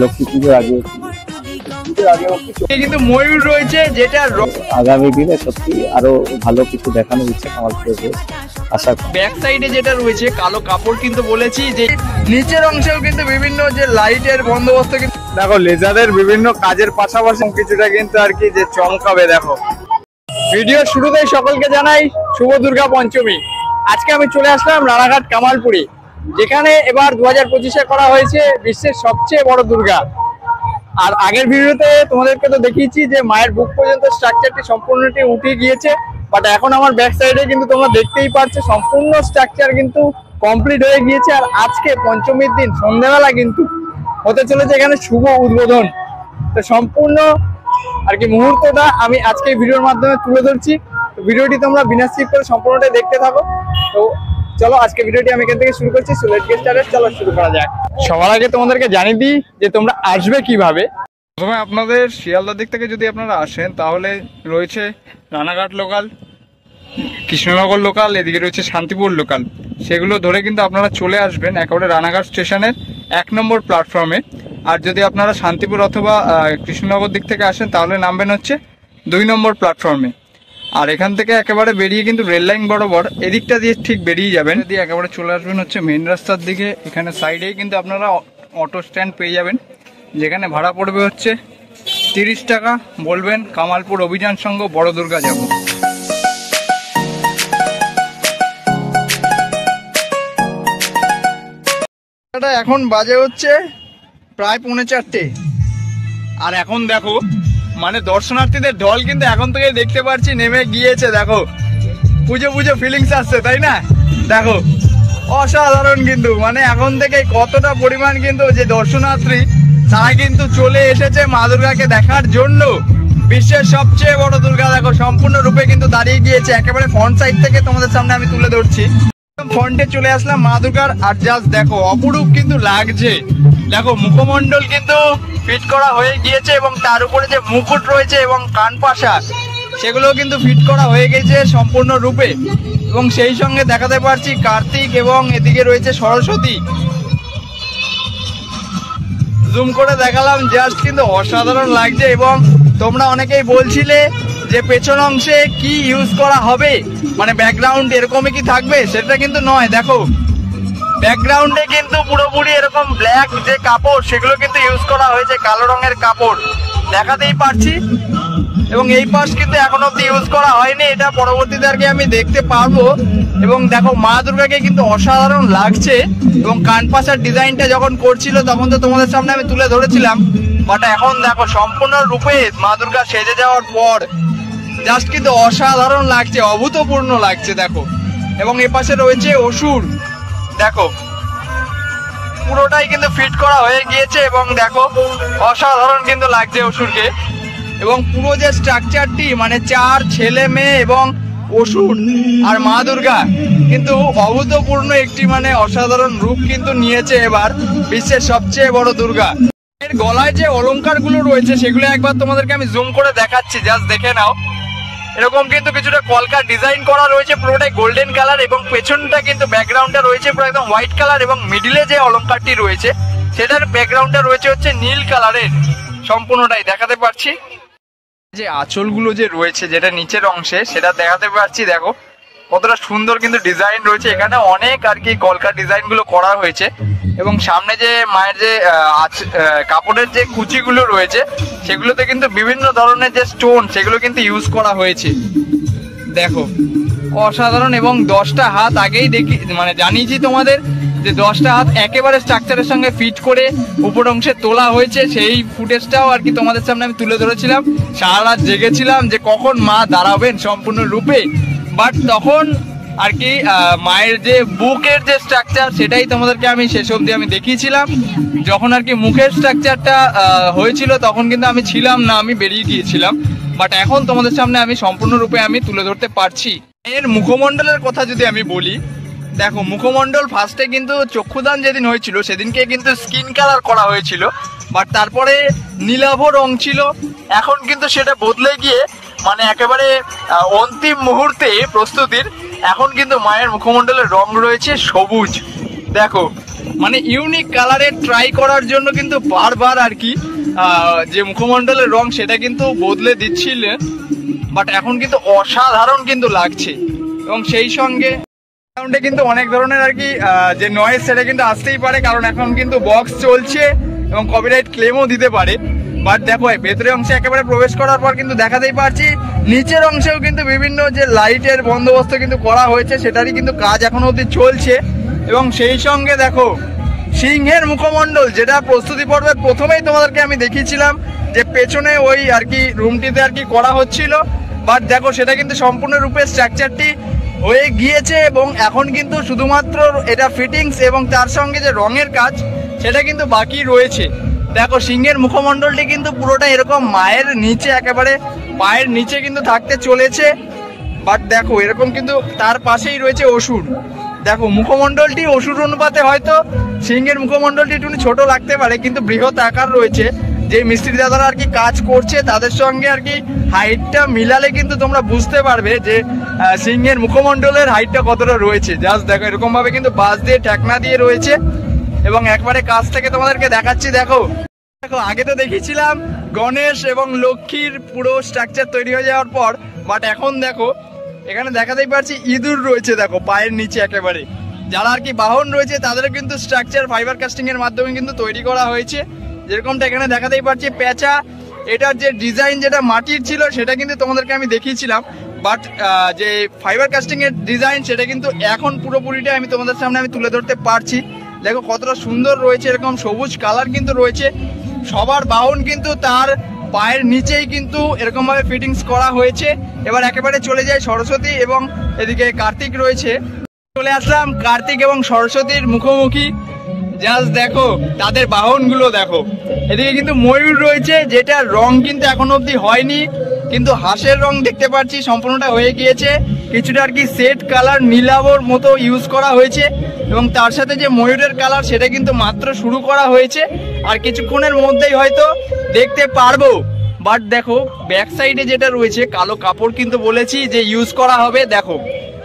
লক্ষ্মী পুজোর আগে কিন্তু ময়ূর রয়েছে, যেটা আগামী দিনে সত্যি আরো ভালো কিছু দেখানোর ইচ্ছে কামালপুরে আশা করি। ব্যাক সাইডে যেটা রয়েছে কালো কাপড় কিন্তু বলেছি, যে নিচের অংশেও কিন্তু বিভিন্ন যে লাইটের বন্দোবস্ত কিন্তু দেখো, লেজারের বিভিন্ন কাজের পাশাপাশি কিছুটা কিন্তু আর কি যে চমকাবে। দেখো, ভিডিও শুরুতেই সকলকে জানাই শুভ দুর্গা পঞ্চমী। আজকে আমি চলে আসলাম রানাঘাট কামালপুরে, যেখানে এবার 2025-এ করা হয়েছে বিশ্বের সবচেয়ে বড় দুর্গা। আর আগের ভিডিওতে তোমাদেরকে তো দেখিয়েছি যে মায়ের বুক পর্যন্ত স্ট্রাকচারটি সম্পূর্ণটি উঠে গিয়েছে, বাট এখন আমার ব্যাক সাইডে কিন্তু তোমরা দেখতেই পাচ্ছ সম্পূর্ণ স্ট্রাকচার কিন্তু কমপ্লিট হয়ে গিয়েছে। আর আজকে পঞ্চমীর দিন সন্ধ্যাবেলা কিন্তু হতে চলেছে এখানে শুভ উদ্বোধন। তো সম্পূর্ণ আর কি মুহূর্তটা আমি আজকে ভিডিওর মাধ্যমে তুলে ধরছি। তো ভিডিওটি তোমরা বিনা স্কিপ করে সম্পূর্ণটাই দেখতে থাকো। তো চলো আজকে ভিডিওটি আমি এখান থেকে শুরু করছি। সো লেটস গেট স্টার্টেড, চলো শুরু করা যাক। সবার আগে তোমাদেরকে জানিয়ে দিই যে তোমরা আসবে কিভাবে। প্রথমে আপনাদের শিয়ালদার দিক থেকে যদি আপনারা আসেন তাহলে রয়েছে রানাঘাট লোকাল, কৃষ্ণনগর লোকাল, এদিকে রয়েছে শান্তিপুর লোকাল। সেগুলো ধরে কিন্তু আপনারা চলে আসবেন একেবারে রানাঘাট স্টেশনের 1 নম্বর প্ল্যাটফর্মে। আর যদি আপনারা শান্তিপুর অথবা কৃষ্ণনগর দিক থেকে আসেন তাহলে নামবেন হচ্ছে 2 নম্বর প্ল্যাটফর্মে। আর এখান থেকে একেবারে বেরিয়ে কিন্তু রেল লাইন বরাবর এদিকটা দিয়ে ঠিক বেরিয়ে যাবেন, দিয়ে একেবারে চলে আসবেন হচ্ছে মেন রাস্তার দিকে। এখানে সাইডেই কিন্তু আপনারা অটো স্ট্যান্ড পেয়ে যাবেন, যেখানে ভাড়া পড়বে হচ্ছে 30 টাকা। বলবেন কামালপুর অভিযান সংঘ বড় দুর্গা যাব। এখন বাজে হচ্ছে প্রায় 3:45। আর এখন দেখো মানে দর্শনার্থীদের ঢল কিন্তু এখন থেকে দেখতে পাচ্ছি নেমে গিয়েছে। দেখো পুজো পুজো ফিলিংস আসছে, তাই না? দেখো অসাধারণ কিন্তু মানে এখন থেকে কতটা পরিমাণ কিন্তু যে দর্শনার্থী তারা কিন্তু চলে এসেছে মা দুর্গাকে দেখার জন্য। বিশ্বের সবচেয়ে বড় দুর্গা দেখো সম্পূর্ণ রূপে কিন্তু দাঁড়িয়ে গিয়েছে। একেবারে ফ্রন্ট সাইড থেকে তোমাদের সামনে আমি তুলে ধরছি। ফ্রন্টে চলে আসলাম মা দুর্গার। আর জাস্ট দেখো অপরূপ কিন্তু লাগছে। দেখো মুখমণ্ডল কিন্তু ফিট করা হয়ে গিয়েছে এবং তার উপরে যে মুকুট রয়েছে এবং কান পাশা সেগুলো কিন্তু ফিট করা হয়ে গেছে সম্পূর্ণ রূপে। এবং সেই সঙ্গে দেখাতে পারছি কার্তিক এবং এদিকে রয়েছে সরস্বতী। জুম করে দেখালাম, জাস্ট কিন্তু অসাধারণ লাগছে। এবং তোমরা অনেকেই বলছিলে যে পেছন অংশে কি ইউজ করা হবে, মানে ব্যাকগ্রাউন্ড এরকমই কি থাকবে, সেটা কিন্তু নয়। দেখো ব্যাকগ্রাউন্ডে কিন্তু পুরোপুরি এরকম ব্ল্যাক যে কাপড় সেগুলো কিন্তু ইউজ করা হয়েছে, কালো রঙের কাপড় দেখাতেই পারছি। এবং এই পাশ কিন্তু এখন অব্দি ইউজ করা হয়নি, এটা পরবর্তীতে আর কি আমি দেখতে পারবো। এবং দেখো মা দুর্গাকে কিন্তু অসাধারণ লাগছে। এবং কান পাশার ডিজাইনটা যখন করছিল তখন তো তোমাদের সামনে আমি তুলে ধরেছিলাম, বাট এখন দেখো সম্পূর্ণ রূপে মা দুর্গা সেজে যাওয়ার পর জাস্ট কিন্তু অসাধারণ লাগছে, অভূতপূর্ণ লাগছে। দেখো এবং এ পাশে রয়েছে অসুর। দেখো পুরোটাই কিন্তু ফিট করা হয়ে গিয়েছে এবং দেখো অসাধারণ কিন্তু লাগছে অসুরকে। এবং পুরো যে স্ট্রাকচারটি মানে 4 ছেলে মেয়ে এবং অসুর আর মা দুর্গা কিন্তু অভূতপূর্ণ একটি মানে অসাধারণ রূপ কিন্তু নিয়েছে এবার বিশ্বের সবচেয়ে বড় দুর্গা। এর গলায় যে অলংকার গুলো রয়েছে সেগুলো একবার তোমাদেরকে আমি জুম করে দেখাচ্ছি, জাস্ট দেখে নাও। এরকম কিন্তু কিছুটা কলকা ডিজাইন করা রয়েছে, পুরোটাই গোল্ডেন কালার। এবং পেছনটা কিন্তু ব্যাকগ্রাউন্ডটা রয়েছে পুরো একদম হোয়াইট কালার। এবং মিডিলে যে অলংকারটি রয়েছে সেটার ব্যাকগ্রাউন্ডটা রয়েছে হচ্ছে নীল কালারের। সম্পূর্ণটাই দেখাতে পারছি। যে আঁচলগুলো যে রয়েছে যেটা নিচের অংশে সেটা দেখাতে পারছি। দেখো কতটা সুন্দর কিন্তু ডিজাইন রয়েছে। এখানে অনেক আর কি কলকা ডিজাইন গুলো করা হয়েছে। এবং সামনে যে মায়ের যে কাপড়ের যে কুচিগুলো রয়েছে সেগুলোতে কিন্তু বিভিন্ন ধরনের যে স্টোন সেগুলো কিন্তু ইউজ করা হয়েছে। দেখো অসাধারণ। এবং 10টা হাত আগেই দেখি মানে জানিয়েছি তোমাদের যে 10টা হাত একেবারে স্ট্রাকচারের সঙ্গে ফিট করে উপর অংশে তোলা হয়েছে। সেই ফুটেজটাও আর কি তোমাদের সামনে আমি তুলে ধরেছিলাম। সারা রাত জেগেছিলাম যে কখন মা দাঁড়াবেন সম্পূর্ণ রূপে। বাট তখন আর কি মায়ের যে বুকের যে স্ট্রাকচার সেটাই তোমাদেরকে আমি শেষ অবধি আমি দেখিয়েছিলাম। যখন আর কি মুখের স্ট্রাকচারটা হয়েছিল তখন কিন্তু আমি ছিলাম না, আমি বেরিয়ে গিয়েছিলাম। বাট এখন তোমাদের সামনে আমি সম্পূর্ণরূপে আমি তুলে ধরতে পারছি। এর মুখমণ্ডলের কথা যদি আমি বলি, দেখো মুখমণ্ডল ফার্স্টে কিন্তু চক্ষুদান যেদিন হয়েছিল সেদিনকে কিন্তু স্কিন কালার করা হয়েছিল, বাট তারপরে নীলাভ রং ছিল। এখন কিন্তু সেটা বদলে গিয়ে মানে একেবারে অন্তিম মুহূর্তে প্রস্তুতির এখন কিন্তু মায়ের মুখমণ্ডলের রং রয়েছে সবুজ। দেখো মানে ইউনিক কালারের ট্রাই করার জন্য কিন্তু বারবার আর কি যে মুখমণ্ডলের রং সেটা কিন্তু বদলে দিচ্ছিলেন, বাট এখন কিন্তু অসাধারণ কিন্তু লাগছে। এবং সেই সঙ্গে সাউন্ডে কিন্তু অনেক ধরনের আর কি যে নয়েজ সেটা কিন্তু আসতেই পারে, কারণ এখন কিন্তু বক্স চলছে এবং কপিরাইট ক্লেমও দিতে পারে। বাট দেখো ভেতরের অংশে একেবারে প্রবেশ করার পর কিন্তু দেখাতেই পারছি নিচের অংশেও কিন্তু বিভিন্ন যে লাইটের বন্দোবস্ত কিন্তু করা হয়েছে, সেটারই কিন্তু কাজ এখনো অবধি চলছে। এবং সেই সঙ্গে দেখো সিংহের মুখমণ্ডল, যেটা প্রস্তুতি পর্বের প্রথমেই তোমাদেরকে আমি দেখিয়েছিলাম যে পেছনে ওই আর কি রুমটিতে আর কি করা হচ্ছিল, বাট দেখো সেটা কিন্তু সম্পূর্ণরূপে স্ট্রাকচারটি হয়ে গিয়েছে এবং এখন কিন্তু শুধুমাত্র এটা ফিটিংস এবং তার সঙ্গে যে রঙের কাজ সেটা কিন্তু বাকি রয়েছে। দেখো সিংহের মুখমণ্ডলটি কিন্তু পুরোটা এরকম মায়ের নিচে একেবারে পায়ের নিচে কিন্তু থাকতে চলেছে। বাট দেখো এরকম কিন্তু তার পাশেই রয়েছে অসুর। দেখো মুখমণ্ডলটি অসুর অনুপাতে হয়তো সিংহের মুখমণ্ডলটি একটু ছোট লাগতে পারে, কিন্তু বৃহৎ আকার রয়েছে। যে মিস্ত্রি দাদারা আর কি কাজ করছে তাদের সঙ্গে আর কি হাইটটা মিলালে কিন্তু তোমরা বুঝতে পারবে যে সিংহের মুখমণ্ডলের হাইটটা কতটা রয়েছে। জাস্ট দেখো এরকম ভাবে কিন্তু বাঁশ দিয়ে ঠেকনা দিয়ে রয়েছে এবং একবারে কাছ থেকে তোমাদেরকে দেখাচ্ছি। দেখো দেখো আগে তো দেখিয়েছিলাম গণেশ এবং লক্ষ্মীর পুরো স্ট্রাকচার তৈরি হয়ে যাওয়ার পর, বাট এখন দেখো এখানে দেখাতেই পারছি ইঁদুর রয়েছে। দেখো পায়ের নিচে একেবারে যারা আর কি বাহন রয়েছে তাদের কিন্তু স্ট্রাকচার ফাইবার কাস্টিং এর মাধ্যমে কিন্তু তৈরি করা হয়েছে। যেরকমটা এখানে দেখাতেই পারছি পেঁচা, এটার যে ডিজাইন যেটা মাটির ছিল সেটা কিন্তু তোমাদেরকে আমি দেখিয়েছিলাম, বাট যে ফাইবার কাস্টিং এর ডিজাইন সেটা কিন্তু এখন পুরোপুরিটা আমি তোমাদের সামনে আমি তুলে ধরতে পারছি। দেখো কতটা সুন্দর রয়েছে, এরকম সবুজ কালার কিন্তু রয়েছে। সবার বাহন কিন্তু তার পায়ের নিচেই কিন্তু এরকম ভাবে ফিটিংস করা হয়েছে। এবার একেবারে চলে যায় সরস্বতী এবং এদিকে কার্তিক রয়েছে। চলে আসলাম কার্তিক এবং সরস্বতীর মুখোমুখি। জাস্ট দেখো তাদের বাহনগুলো দেখো, এদিকে কিন্তু ময়ূর রয়েছে যেটার রং কিন্তু এখনো অবধি হয়নি, কিন্তু হাঁসের রং দেখতে পাচ্ছি সম্পূর্ণটা হয়ে গিয়েছে। কিছুটা আর কি সেট কালার নীলাবর মতো ইউজ করা হয়েছে এবং তার সাথে যে ময়ূরের কালার সেটা কিন্তু মাত্র শুরু করা হয়েছে, আর কিছুক্ষণের মধ্যেই হয়তো দেখতে পারবো। বাট দেখো ব্যাক সাইডে যেটা রয়েছে কালো কাপড় কিন্তু বলেছি যে ইউজ করা হবে। দেখো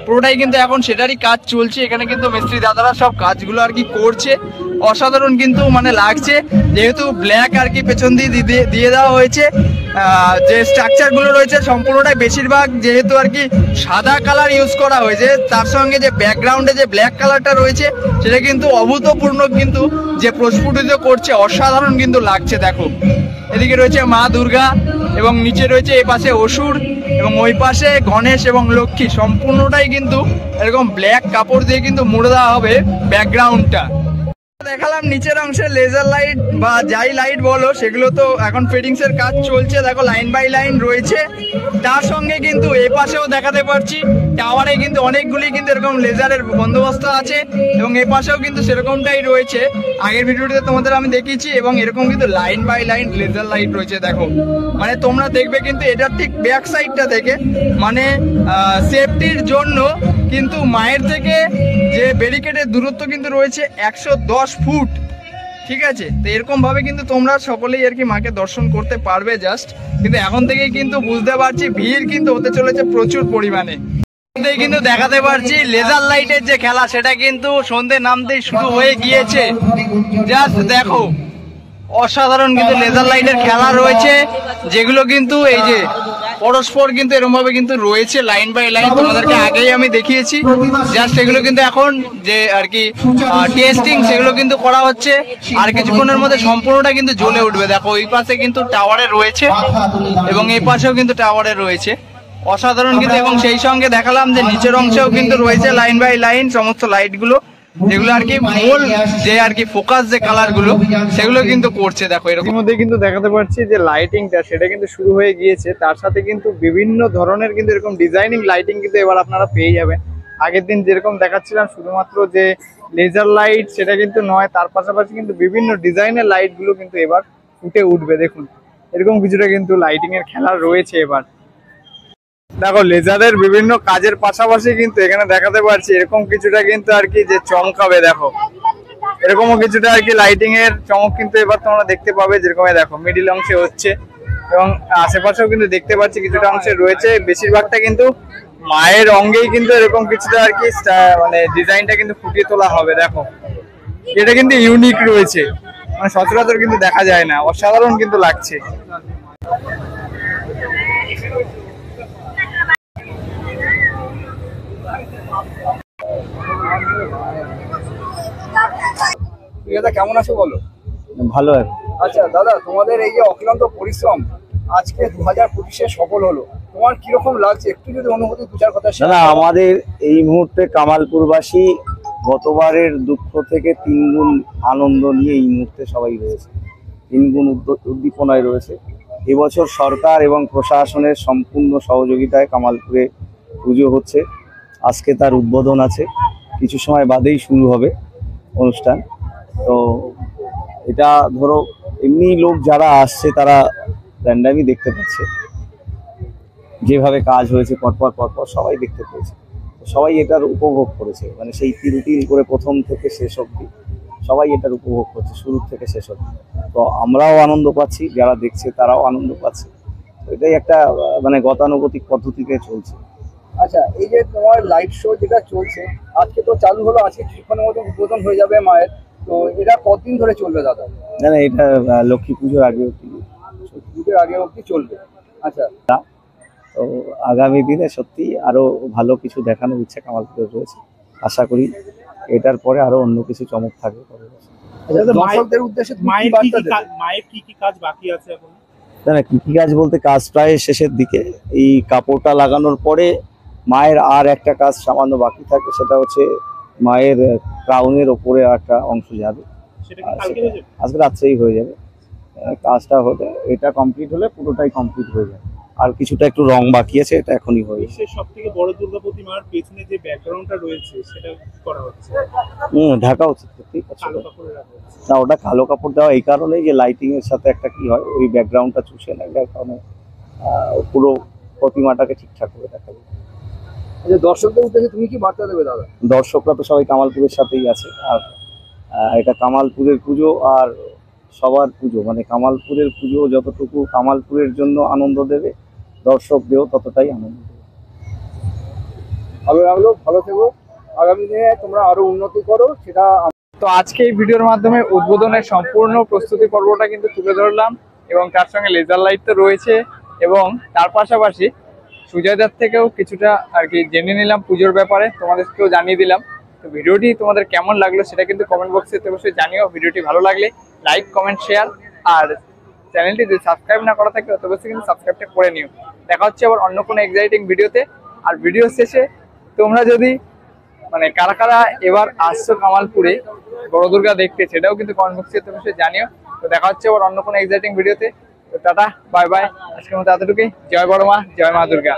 পুরোটাই কিন্তু এখন সেটারই কাজ চলছে। এখানে কিন্তু মিস্ত্রি দাদারা সব কাজগুলো আর কি করছে। অসাধারণ কিন্তু মানে লাগছে, যেহেতু ব্ল্যাক আর কি পেছন দিয়ে দিয়ে দেওয়া হয়েছে। যে স্ট্রাকচারগুলো রয়েছে সম্পূর্ণটাই বেশিরভাগ যেহেতু আর কি সাদা কালার ইউজ করা হয়েছে, তার সঙ্গে যে ব্যাকগ্রাউন্ডে যে ব্ল্যাক কালারটা রয়েছে সেটা কিন্তু অভূতপূর্ণ কিন্তু যে প্রস্ফুটিত করছে, অসাধারণ কিন্তু লাগছে। দেখো এদিকে রয়েছে মা দুর্গা এবং নিচে রয়েছে এই পাশে অসুর এবং ওই পাশে গণেশ এবং লক্ষ্মী। সম্পূর্ণটাই কিন্তু এরকম ব্ল্যাক কাপড় দিয়ে কিন্তু মুড়ে দেওয়া হবে ব্যাকগ্রাউন্ডটা। দেখালাম নিচের অংশে লেজার লাইট বা যাই লাইট বলো সেগুলো তো এখন ফিটিংস এর কাজ চলছে। দেখো লাইন বাই লাইন রয়েছে, তার সঙ্গে কিন্তু এ পাশেও দেখাতে পারছি টাওয়ারে কিন্তু অনেকগুলি কিন্তু এরকম লেজারের বন্দোবস্ত আছে এবং এ পাশেও কিন্তু সেরকমটাই রয়েছে। আগের ভিডিওটিতে তোমাদের আমি দেখিয়েছি এবং এরকম কিন্তু line by line laser light রয়েছে। দেখো মানে তোমরা দেখবে কিন্তু এটার ঠিক ব্যাক সাইডটা থেকে মানে সেফটির জন্য কিন্তু মায়ের থেকে যে ব্যারিকেডের দূরত্ব কিন্তু রয়েছে 110 ফুট। ঠিক আছে, তো এরকম ভাবে কিন্তু তোমরা সকলেই আর কি মাকে দর্শন করতে পারবে। জাস্ট কিন্তু এখন থেকেই কিন্তু বুঝতে পারছি ভিড় কিন্তু হতে চলেছে প্রচুর পরিমাণে। কিন্তু দেখাতে পারছি লেজার লাইটের যে খেলা সেটা কিন্তু সন্ধ্যে নামতেই শুরু হয়ে গিয়েছে। জাস্ট দেখো অসাধারণ কিন্তু লেজার লাইটের খেলা রয়েছে, যেগুলো কিন্তু এই যে পরস্পর কিন্তু এরকম ভাবে কিন্তু রয়েছে লাইন বাই লাইন। তোমাদেরকে আগেই আমি দেখিয়েছি। জাস্ট এগুলো কিন্তু এখন যে আর কি টেস্টিং সেগুলো কিন্তু করা হচ্ছে, আর কিছুক্ষণের মধ্যে সম্পূর্ণটা কিন্তু জ্বলে উঠবে। দেখো ওই পাশে কিন্তু টাওয়ারে রয়েছে এবং এই পাশেও কিন্তু টাওয়ারে রয়েছে। অসাধারণ কিন্তু, এবং সেই সঙ্গে দেখালাম যে নিচের অংশেও কিন্তু রয়েছে লাইন বাই লাইন সমস্ত লাইট গুলো, যেগুলো আর কি মূল যে আর কি ফোকাস যে কালার গুলো সেগুলো কিন্তু করছে। দেখো এরকম মধ্যে কিন্তু দেখাতে পারছি যে লাইটিংটা সেটা কিন্তু শুরু হয়ে গিয়েছে। তার সাথে কিন্তু বিভিন্ন ধরনের কিন্তু এরকম ডিজাইনিং লাইটিং কিন্তু এবার আপনারা পেয়ে যাবেন। আগের দিন যেরকম দেখাচ্ছিলাম শুধুমাত্র যে লেজার লাইট সেটা কিন্তু নয়, তার পাশাপাশি কিন্তু বিভিন্ন ডিজাইনের লাইট গুলো কিন্তু এবার ফুটে উঠবে। দেখুন এরকম কিছুটা কিন্তু লাইটিং এর খেলা রয়েছে এবার। দেখো লেজারের বিভিন্ন কাজের পাশাপাশি কিন্তু এখানে দেখাতে পারছি এরকম কিছুটা কিন্তু আর কি যে চমকাবে। দেখো এরকমও কিছুটা আর কি লাইটিং এর চমক কিন্তু এবার তোমরা দেখতে পাবে। যেরকম দেখো মিডিল অংশে হচ্ছে এবং আশেপাশেও কিন্তু দেখতে পাচ্ছি কিছুটা অংশে রয়েছে। বেশিরভাগটা কিন্তু মায়ের অঙ্গেই কিন্তু এরকম কিছুটা আর কি মানে ডিজাইনটা কিন্তু ফুটিয়ে তোলা হবে। দেখো এটা কিন্তু ইউনিক রয়েছে, মানে সচরাচর কিন্তু দেখা যায় না, অসাধারণ কিন্তু লাগছে। দাদা কেমন আছো বলো? ভালো আছে। আচ্ছা দাদা, তোমাদের এই যে অক্লান্ত পরিশ্রম আজকে 2025-এ সফল হলো, তোমার কিরকম লাগছে একটু যদি অনুভূতি দু চার কথা না, আমাদের এই মুহূর্তে কামালপুরবাসী গতবারের দুঃখ থেকে 3 গুণ আনন্দ নিয়ে এই মুহূর্তে সবাই রয়েছে, 3 গুণ উদ্দীপনায় রয়েছে। এবছর সরকার এবং প্রশাসনের সম্পূর্ণ সহযোগিতায় কামালপুরে পুজো হচ্ছে। আজকে তার উদ্বোধন আছে, কিছু সময় বাদেই শুরু হবে অনুষ্ঠান। তো এটা ধরো এমনি লোক যারা আসছে তারা র্যান্ডামই দেখতে পাচ্ছে, যেভাবে কাজ হয়েছে পরপর পরপর সবাই দেখতে পেয়েছে, সবাই এটার উপভোগ করেছে। মানে সেই তিন করে প্রথম থেকে শেষ অবধি সবাই এটার উপভোগ করছে, শুরু থেকে শেষ অবধি। তো আমরাও আনন্দ পাচ্ছি, যারা দেখছে তারাও আনন্দ পাচ্ছে। তো এটাই একটা মানে গতানুগতিক পদ্ধতিতে চলছে। আচ্ছা, এই যে তোমার লাইভ শো যেটা চলছে আজকে তো চালু হলো, আজকে কিছুক্ষণের মধ্যে উদ্বোধন হয়ে যাবে মায়ের, তো এটা কতদিন ধরে চলবে দাদা? না না, এটা লক্ষ্মী পুজোর আগে অবধি, পুজোর আগে অবধি চলবে। আচ্ছা, তো আগামী দিনে সত্যি আরো ভালো কিছু দেখানোর ইচ্ছা কামালপুরের রয়েছে। আশা করি এটার পরে আরো অন্য কিছু চমক থাকবে। দর্শকদের উদ্দেশ্যে মায়ের কি কি কাজ বাকি আছে এখন? না, কি কি কাজ বলতে কাজ প্রায় শেষের দিকে। এই কাপড়টা লাগানোর পরে মায়ের আর একটা কাজ সামান্য বাকি থাকে, সেটা হচ্ছে মায়ের ক্রাউনের ওপরে একটা অংশ যাবে, আজকে রাত্রেই হয়ে যাবে কাজটা। হলে এটা কমপ্লিট হলে পুরোটাই কমপ্লিট হয়ে যাবে। আর কিছুটা একটু রং বাকি আছে, এটা এখনই হয়ে যাবে। সব থেকে বড় দুর্গা প্রতিমার পেছনে যে ব্যাকগ্রাউন্ডটা রয়েছে সেটা করা হচ্ছে, ঢাকা উচিত। না, ওটা কালো কাপড় দেওয়া এই কারণেই যে লাইটিং এর সাথে একটা কি হয়, ওই ব্যাকগ্রাউন্ডটা চুষে নেয়, যার কারণে পুরো প্রতিমাটাকে ঠিকঠাক করে দেখা যায়। দর্শকদের উদ্দেশ্যে তুমি কি বার্তা দেবে দাদা? দর্শকরা তো সবাই কামালপুরের সাথেই আছে, আর এটা কামালপুরের পুজো আর সবার পুজো, মানে কামালপুরের পুজো যতটুকু কামালপুরের জন্য আনন্দ দেবে, দর্শকদেরও ততটাই আনন্দ দেবে। ভালো লাগলো, ভালো থেকো, আগামী দিনে তোমরা আরো উন্নতি করো সেটা। তো আজকে এই ভিডিওর মাধ্যমে উদ্বোধনের সম্পূর্ণ প্রস্তুতি পর্বটা কিন্তু তুলে ধরলাম, এবং তার সঙ্গে লেজার লাইট তো রয়েছে, এবং তার পাশাপাশি সুজয়দার থেকেও কিছুটা আর কি জেনে নিলাম পুজোর ব্যাপারে, তোমাদেরকেও জানিয়ে দিলাম। তো ভিডিওটি তোমাদের কেমন লাগলো সেটা কিন্তু কমেন্ট বক্সে অবশ্যই জানিও। ভিডিওটি ভালো লাগলে লাইক, কমেন্ট, শেয়ার, আর চ্যানেলটি যদি সাবস্ক্রাইব না করা থাকে অবশ্যই কিন্তু সাবস্ক্রাইবটা করে নিও। দেখা হচ্ছে আবার অন্য কোনো এক্সাইটিং ভিডিওতে। আর ভিডিও শেষে তোমরা যদি মানে কারা কারা এবার আসছো কামালপুরে বড় দুর্গা দেখতে, সেটাও কিন্তু কমেন্ট বক্সে অবশ্যই জানিও। তো দেখা হচ্ছে আবার অন্য কোনো এক্সাইটিং ভিডিওতে। তো টাটা, বাই বাই, আজকের মতো এতটুকুই। জয় বড় মা, জয় মা দুর্গা।